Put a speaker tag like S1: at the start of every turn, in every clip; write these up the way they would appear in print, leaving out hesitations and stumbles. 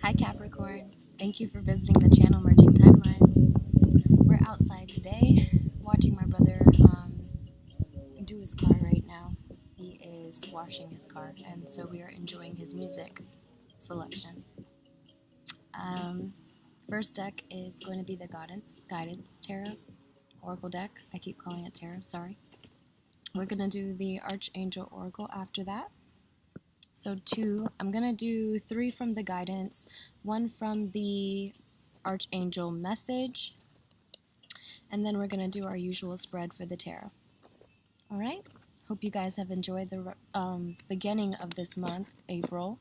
S1: Hi Capricorn, thank you for visiting the channel Merging Timelines. We're outside today watching my brother do his car right now. He is washing his car, and so we are enjoying his music selection. First deck is going to be the Guidance Tarot, Oracle deck. I keep calling it Tarot, sorry. We're going to do the Archangel Oracle after that. So I'm going to do 3 from the Guidance, 1 from the Archangel Message, and then we're going to do our usual spread for the Tarot. Alright, hope you guys have enjoyed the beginning of this month, April.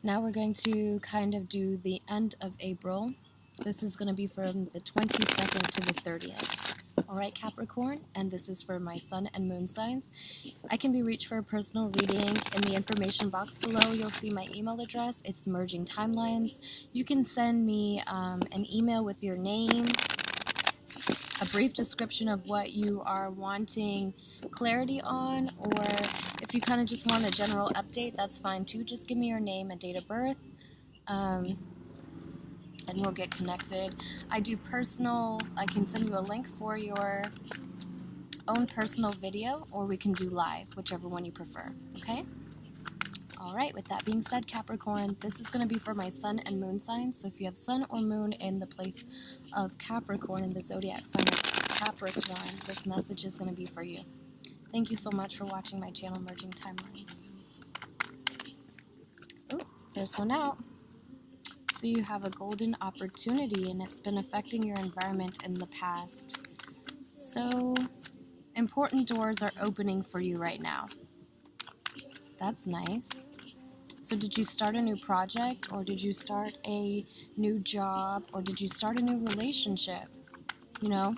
S1: Now we're going to kind of do the end of April. This is going to be from the 22nd to the 30th. Alright, Capricorn, and this is for my Sun and Moon signs. I can be reached for a personal reading. In the information box below, you'll see my email address. It's Merging Timelines. You can send me an email with your name, a brief description of what you are wanting clarity on, or if you kind of just want a general update, that's fine too. Just give me your name and date of birth, and we'll get connected. I do personal. I can send you a link for your own personal video, or we can do live, whichever one you prefer, okay? Alright, with that being said, Capricorn, this is going to be for my Sun and Moon signs. So if you have Sun or Moon in the place of Capricorn, in the zodiac sign of Capricorn, this message is going to be for you. Thank you so much for watching my channel, Merging Timelines. Ooh, there's one out. So you have a golden opportunity, and it's been affecting your environment in the past. So important doors are opening for you right now. That's nice. So did you start a new project, or did you start a new job, or did you start a new relationship? You know,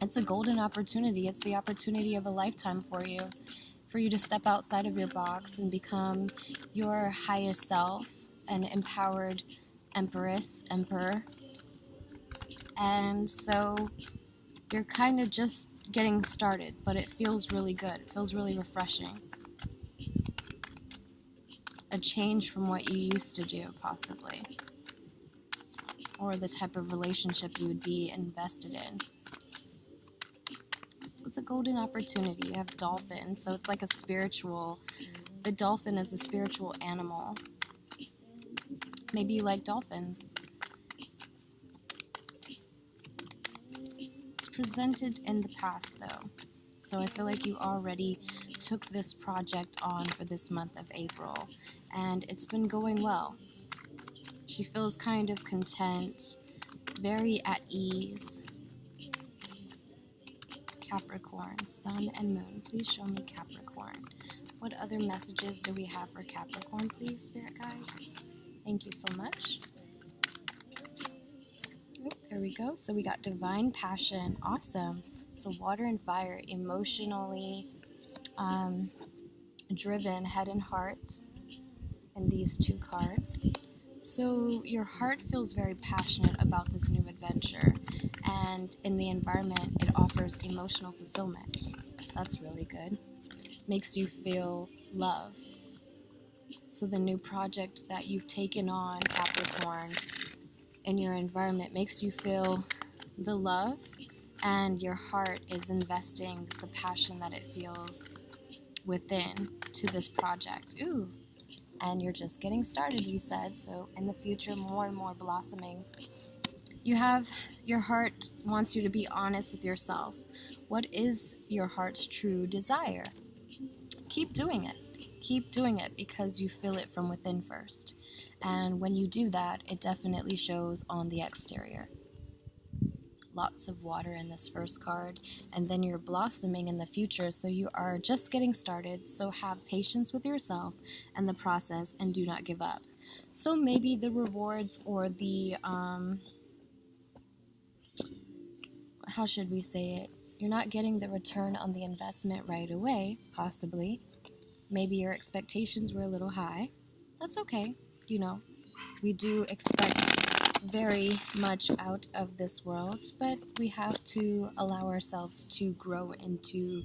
S1: it's a golden opportunity. It's the opportunity of a lifetime for you to step outside of your box and become your highest self, an empowered emperor. And so you're kind of just getting started, but it feels really good. It feels really refreshing. A change from what you used to do, possibly. Or the type of relationship you would be invested in. It's a golden opportunity. You have dolphins, so it's like a spiritual. The dolphin is a spiritual animal. Maybe you like dolphins. It's presented in the past, though. So I feel like you already took this project on for this month of April, and it's been going well. She feels kind of content, very at ease. Capricorn, Sun and Moon. Please show me Capricorn. What other messages do we have for Capricorn, please, Spirit Guides? Thank you so much. Oh, there we go. So we got Divine Passion. Awesome. So water and fire, emotionally driven, head and heart, in these 2 cards. So your heart feels very passionate about this new adventure, and in the environment it offers emotional fulfillment. That's really good. Makes you feel love. So the new project that you've taken on, Capricorn, in your environment makes you feel the love, and your heart is investing the passion that it feels within to this project. Ooh. And you're just getting started, we said, so in the future, more and more blossoming. Your heart wants you to be honest with yourself. What is your heart's true desire? Keep doing it. Keep doing it because you feel it from within first. And when you do that, it definitely shows on the exterior. Lots of water in this first card, and then you're blossoming in the future, so you are just getting started. So have patience with yourself and the process, and do not give up. So maybe the rewards, or the how should we say it, you're not getting the return on the investment right away, possibly. Maybe your expectations were a little high. That's okay. You know, we do expect very much out of this world, but we have to allow ourselves to grow into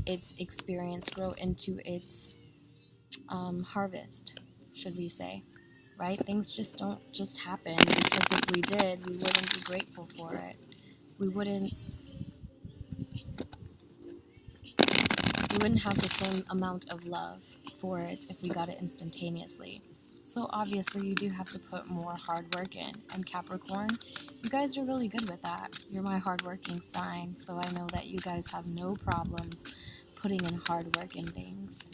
S1: its experience, grow into its harvest, should we say. right? Things just don't just happen, because if we did, we wouldn't be grateful for it. We wouldn't have the same amount of love for it if we got it instantaneously. So obviously you do have to put more hard work in. And Capricorn, you guys are really good with that. You're my hardworking sign, so I know that you guys have no problems putting in hard work in things.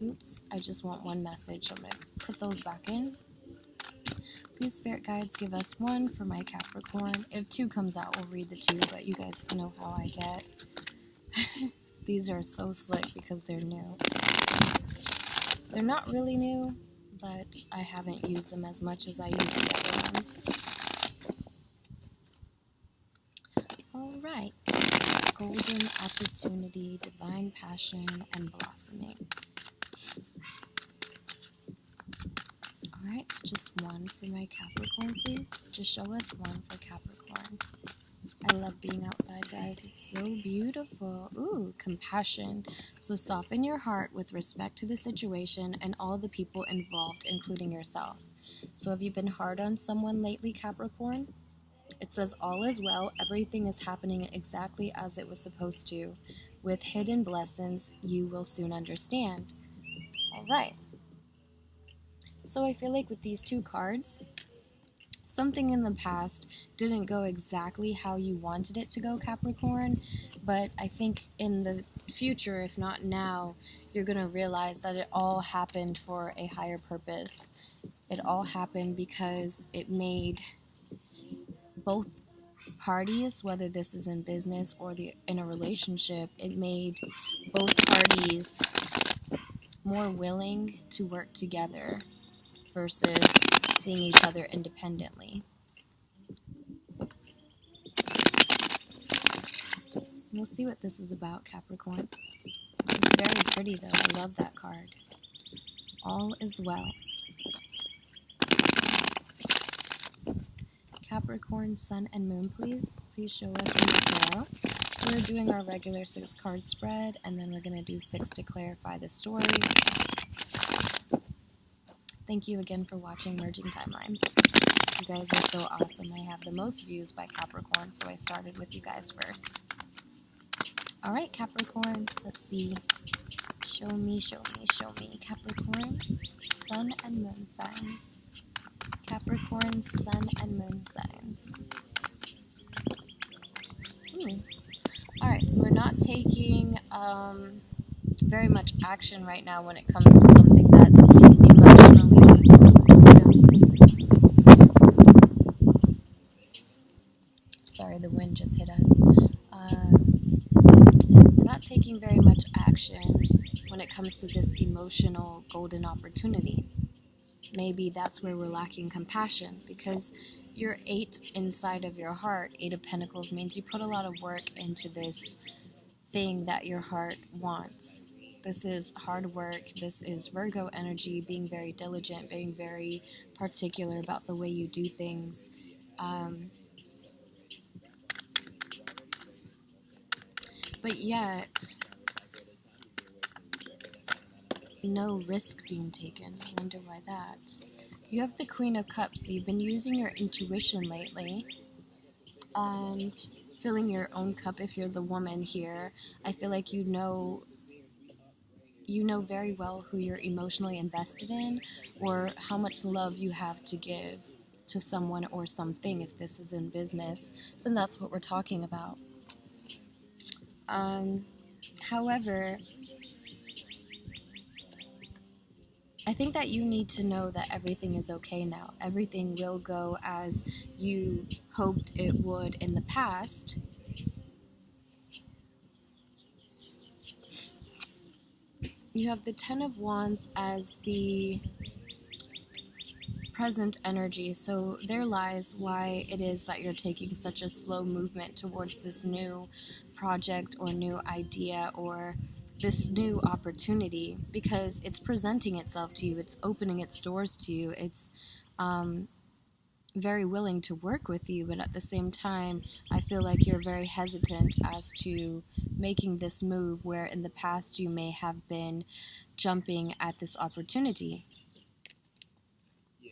S1: Oops, I just want one message, so I'm going to put those back in. Please, spirit guides, give us one for my Capricorn. If two comes out, we'll read the two, but you guys know how I get. These are so slick because they're new. They're not really new, but I haven't used them as much as I use the other ones. Alright. Golden opportunity, divine passion, and blossoming. Alright, so just one for my Capricorn, please. Just show us one for Capricorn. I love being outside, guys. It's so beautiful. Ooh, compassion. So soften your heart with respect to the situation and all the people involved, including yourself. So have you been hard on someone lately, Capricorn? It says all is well. Everything is happening exactly as it was supposed to. With hidden blessings, you will soon understand. All right. So I feel like with these two cards, something in the past didn't go exactly how you wanted it to go, Capricorn, but I think in the future, if not now, you're going to realize that it all happened for a higher purpose. It all happened because it made both parties, whether this is in business or in a relationship, it made both parties more willing to work together versus seeing each other independently. We'll see what this is about, Capricorn. It's very pretty, though. I love that card. All is well. Capricorn, Sun, and Moon, please. Please show us from the tarot. So we're doing our regular 6-card spread, and then we're going to do 6 to clarify the story. Thank you again for watching Merging Timelines. You guys are so awesome. I have the most views by Capricorn, so I started with you guys first. Alright, Capricorn, let's see. Show me, show me, show me. Capricorn, Sun and Moon signs. Capricorn, Sun and Moon signs. Alright, so we're not taking very much action right now when it comes to something that's emotionally... Sorry, the wind just hit us. We're not taking very much action when it comes to this emotional golden opportunity. Maybe that's where we're lacking compassion, because your 8 inside of your heart, 8 of Pentacles, means you put a lot of work into this thing that your heart wants. This is hard work. This is Virgo energy, being very diligent, being very particular about the way you do things. But yet, no risk being taken. I wonder why that. You have the Queen of Cups, so you've been using your intuition lately and filling your own cup. If you're the woman here, I feel like you know very well who you're emotionally invested in, or how much love you have to give to someone or something. If this is in business, then that's what we're talking about. However, I think that you need to know that everything is okay now. Everything will go as you hoped it would in the past. You have the Ten of Wands as the present energy, so there lies why it is that you're taking such a slow movement towards this new project or new idea or this new opportunity, because it's presenting itself to you, it's opening its doors to you, it's very willing to work with you, but at the same time, I feel like you're very hesitant as to making this move, where in the past you may have been jumping at this opportunity.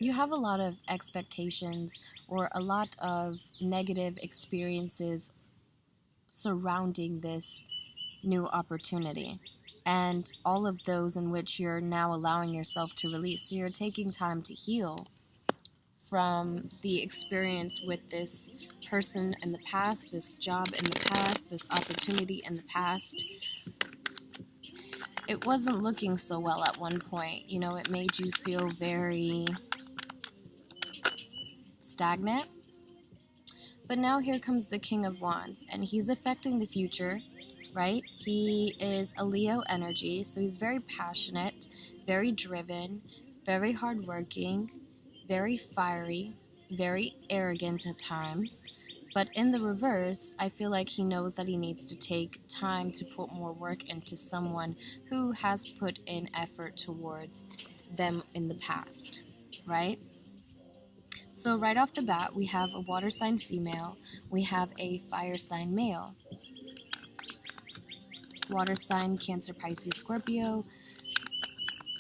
S1: you have a lot of expectations or a lot of negative experiences surrounding this new opportunity, and all of those in which you're now allowing yourself to release. So you're taking time to heal from the experience with this person in the past, this job in the past, this opportunity in the past. It wasn't looking so well at one point. You know, it made you feel very stagnant. But now here comes the King of Wands, and he's affecting the future, right? He is a Leo energy, so he's very passionate, very driven, very hardworking, very fiery, very arrogant at times. But in the reverse, I feel like he knows that he needs to take time to put more work into someone who has put in effort towards them in the past, right? So right off the bat, we have a water sign female, we have a fire sign male. Water sign, Cancer, Pisces, Scorpio.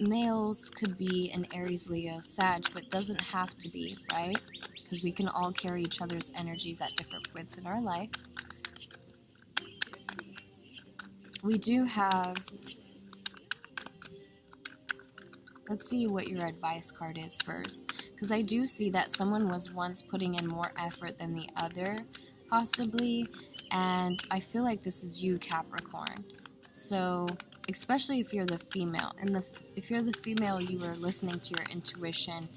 S1: Males could be an Aries, Leo, Sag, but doesn't have to be, right? Because we can all carry each other's energies at different points in our life. We do have, let's see what your advice card is first, because I do see that someone was once putting in more effort than the other, possibly, and I feel like this is you, Capricorn. So especially if you're the female, and if you're the female, you were listening to your intuition.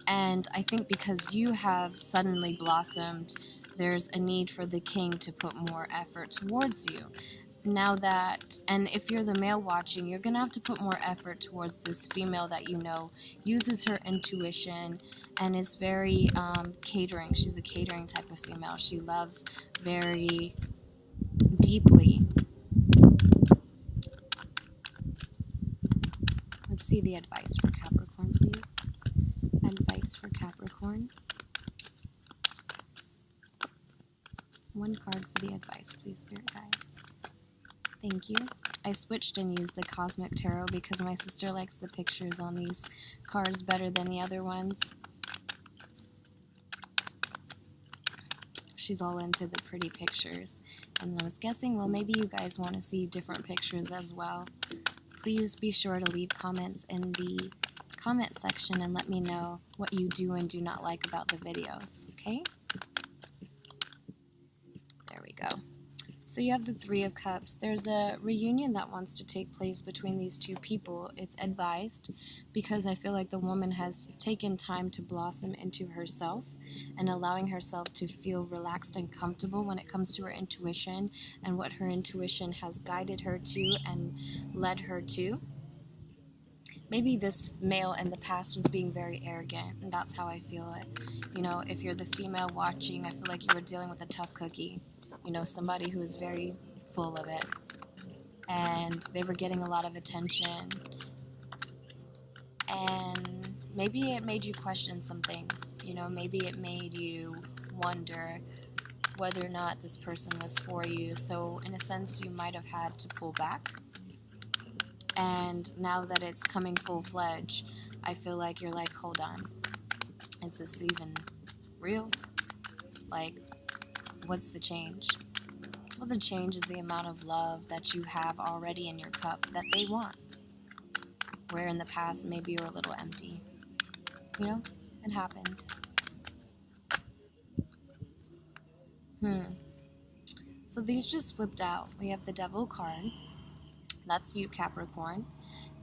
S1: And I think because you have suddenly blossomed, there's a need for the king to put more effort towards you. Now that, and if you're the male watching, you're going to have to put more effort towards this female that you know uses her intuition and is very catering. She's a catering type of female. She loves very deeply. Let's see the advice for Capricorn, please. Advice for Capricorn. One card for the advice, please, Spirit Guides. Thank you. I switched and used the Cosmic Tarot because my sister likes the pictures on these cards better than the other ones. She's all into the pretty pictures. And I was guessing, well, maybe you guys want to see different pictures as well. Please be sure to leave comments in the comment section and let me know what you do and do not like about the videos, okay? There we go. So you have the Three of Cups. There's a reunion that wants to take place between these two people. It's advised because I feel like the woman has taken time to blossom into herself and allowing herself to feel relaxed and comfortable when it comes to her intuition and what her intuition has guided her to and led her to. Maybe this male in the past was being very arrogant, and that's how I feel it. You know, if you're the female watching, I feel like you were dealing with a tough cookie. You know, somebody who is very full of it. And they were getting a lot of attention. And maybe it made you question some things. You know, maybe it made you wonder whether or not this person was for you. So, in a sense, you might have had to pull back. And now that it's coming full-fledged, I feel like you're like, hold on. Is this even real? Like, what's the change? Well, the change is the amount of love that you have already in your cup that they want. Where in the past, maybe you're a little empty. You know, it happens. So these just flipped out. We have the Devil card. That's you, Capricorn.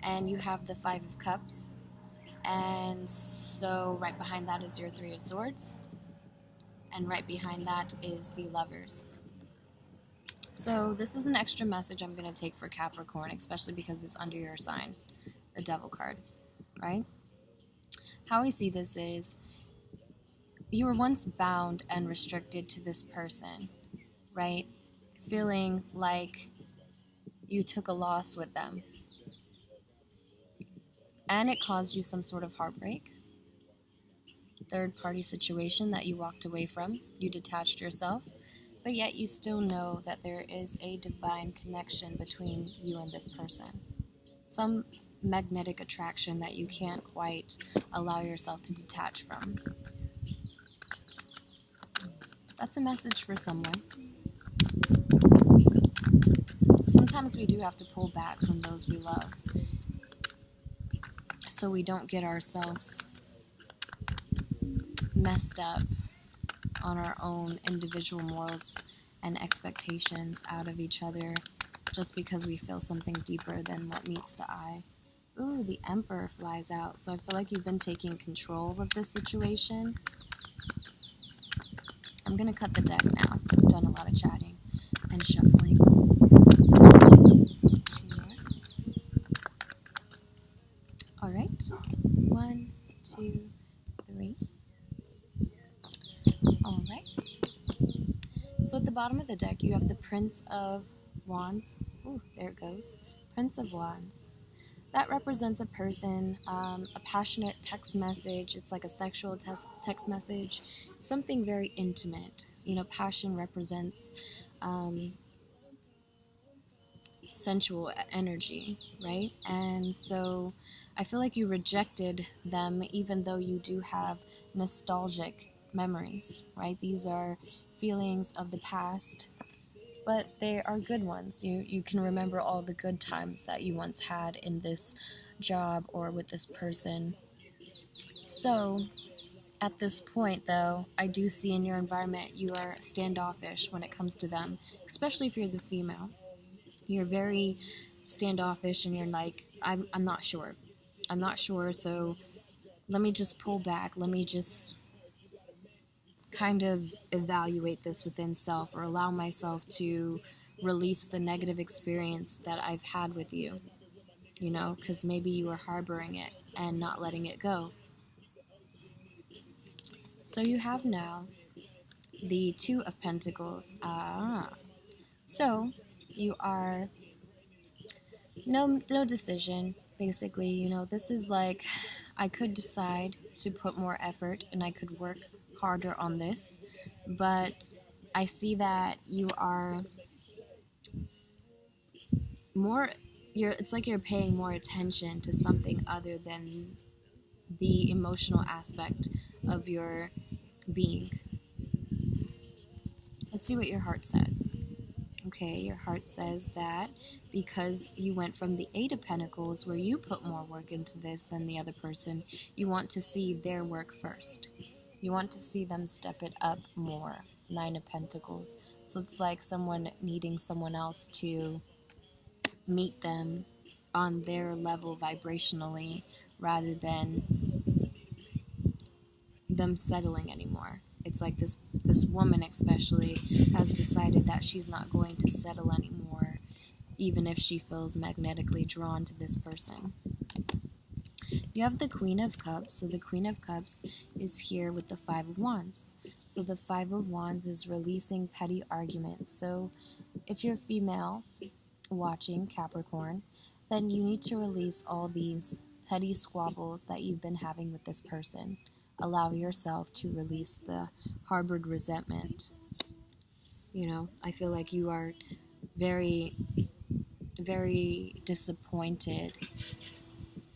S1: And you have the Five of Cups. And so right behind that is your Three of Swords. And right behind that is the Lovers. So this is an extra message I'm going to take for Capricorn, especially because it's under your sign, the Devil card, right? How I see this is, you were once bound and restricted to this person, right? Feeling like you took a loss with them. And it caused you some sort of heartbreak. Third-party situation that you walked away from. You detached yourself. But yet you still know that there is a divine connection between you and this person. Some magnetic attraction that you can't quite allow yourself to detach from. That's a message for someone. Sometimes we do have to pull back from those we love so we don't get ourselves messed up on our own individual morals and expectations out of each other just because we feel something deeper than what meets the eye. Ooh, the Emperor flies out. So I feel like you've been taking control of this situation. I'm going to cut the deck now. I've done a lot of chatting and shuffling. All right. 1, 2, 3. All right. So at the bottom of the deck, you have the Prince of Wands. Ooh, there it goes. Prince of Wands. That represents a person, a passionate text message. It's like a sexual text message, something very intimate. You know, passion represents sensual energy, right? And so I feel like you rejected them even though you do have nostalgic memories, right? These are feelings of the past, but they are good ones. You can remember all the good times that you once had in this job or with this person. So at this point, though, I do see in your environment you are standoffish when it comes to them, especially if you're the female. You're very standoffish and you're like, I'm not sure. I'm not sure, so let me just pull back. Let me just kind of evaluate this within self or allow myself to release the negative experience that I've had with you, you know, because maybe you were harboring it and not letting it go. So you have now the Two of Pentacles. So you are no decision, basically. You know, this is like, I could decide to put more effort and I could work harder on this, but I see that you are more, it's like you're paying more attention to something other than the emotional aspect of your being. Let's see what your heart says. Okay, your heart says that because you went from the Eight of Pentacles, where you put more work into this than the other person, you want to see their work first. You want to see them step it up more. Nine of Pentacles. So it's like someone needing someone else to meet them on their level vibrationally rather than them settling anymore. It's like this woman especially has decided that she's not going to settle anymore, even if she feels magnetically drawn to this person. You have the Queen of Cups. So the Queen of Cups is here with the Five of Wands. So the Five of Wands is releasing petty arguments. So if you're female watching Capricorn, then you need to release all these petty squabbles that you've been having with this person. Allow yourself to release the harbored resentment. You know, I feel like you are very, very disappointed,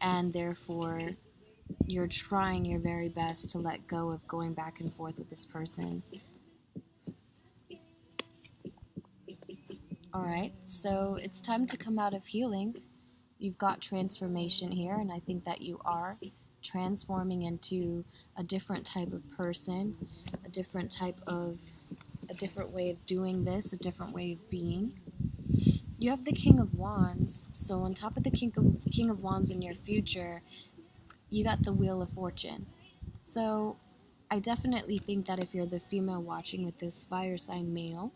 S1: and therefore you're trying your very best to let go of going back and forth with this person. Alright, so it's time to come out of healing. You've got transformation here, and I think that you are transforming into a different type of person, a different way of doing this, a different way of being. You have the King of Wands, so on top of the King of Wands in your future, you got the Wheel of Fortune. So I definitely think that if you're the female watching with this fire sign male,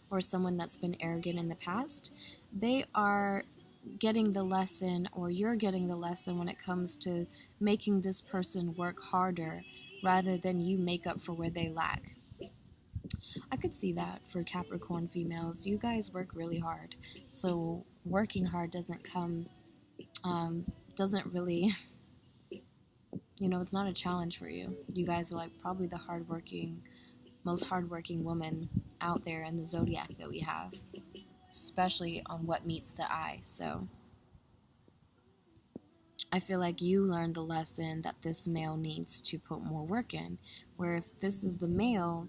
S1: or someone that's been arrogant in the past, they are getting the lesson, or you're getting the lesson when it comes to making this person work harder rather than you make up for where they lack. I could see that for Capricorn females. You guys work really hard, so working hard doesn't really, it's not a challenge for you. You guys are like probably the most hardworking woman out there in the zodiac that we have, especially on what meets the eye. So I feel like you learned the lesson that this male needs to put more work in. Where if this is the male,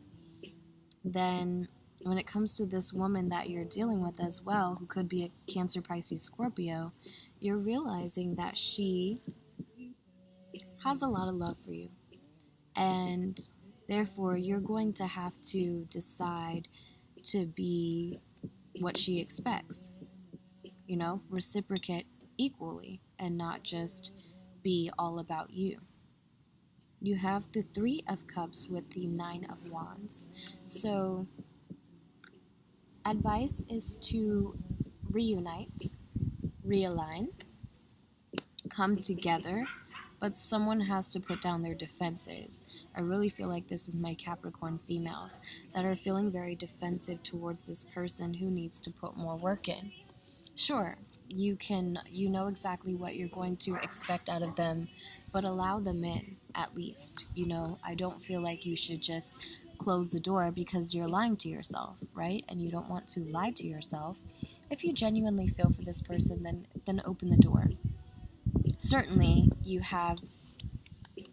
S1: then when it comes to this woman that you're dealing with as well, who could be a Cancer, Pisces, Scorpio, you're realizing that she has a lot of love for you. And therefore, you're going to have to decide to be what she expects. Reciprocate equally and not just be all about you. You have the Three of Cups with the Nine of Wands. So, advice is to reunite, realign, come together, but someone has to put down their defenses. I really feel like this is my Capricorn females that are feeling very defensive towards this person who needs to put more work in. Sure, you know exactly what you're going to expect out of them, but allow them in, at least. I don't feel like you should just close the door because you're lying to yourself, right? And you don't want to lie to yourself. If you genuinely feel for this person, then open the door. Certainly, you have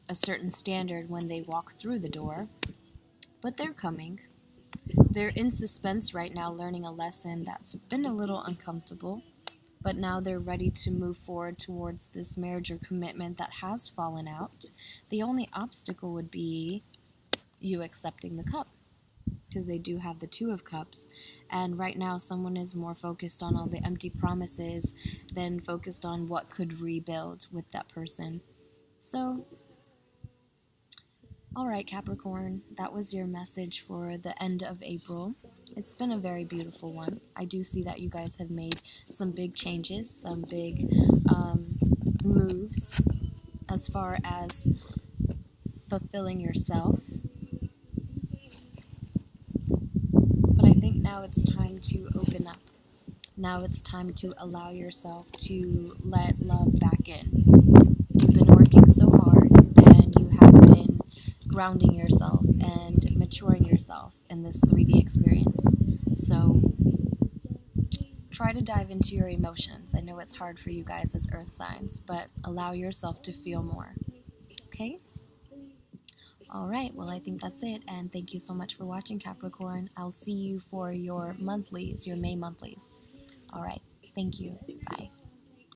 S1: a certain standard when they walk through the door, but they're coming. They're in suspense right now, learning a lesson that's been a little uncomfortable, but now they're ready to move forward towards this marriage or commitment that has fallen out. The only obstacle would be you accepting the cup, because they do have the Two of Cups, and right now someone is more focused on all the empty promises than focused on what could rebuild with that person. So, alright, Capricorn, that was your message for the end of April. It's been a very beautiful one. I do see that you guys have made some big changes, some big moves as far as fulfilling yourself. But I think now it's time to open up. Now it's time to allow yourself to let love back in. You've been working so hard, and you have been grounding yourself and maturing yourself in this 3D experience. So try to dive into your emotions. I know it's hard for you guys as earth signs, but allow yourself to feel more. Okay? Alright, well I think that's it, and thank you so much for watching, Capricorn. I'll see you for your monthlies, your May monthlies. Alright, thank you. Bye.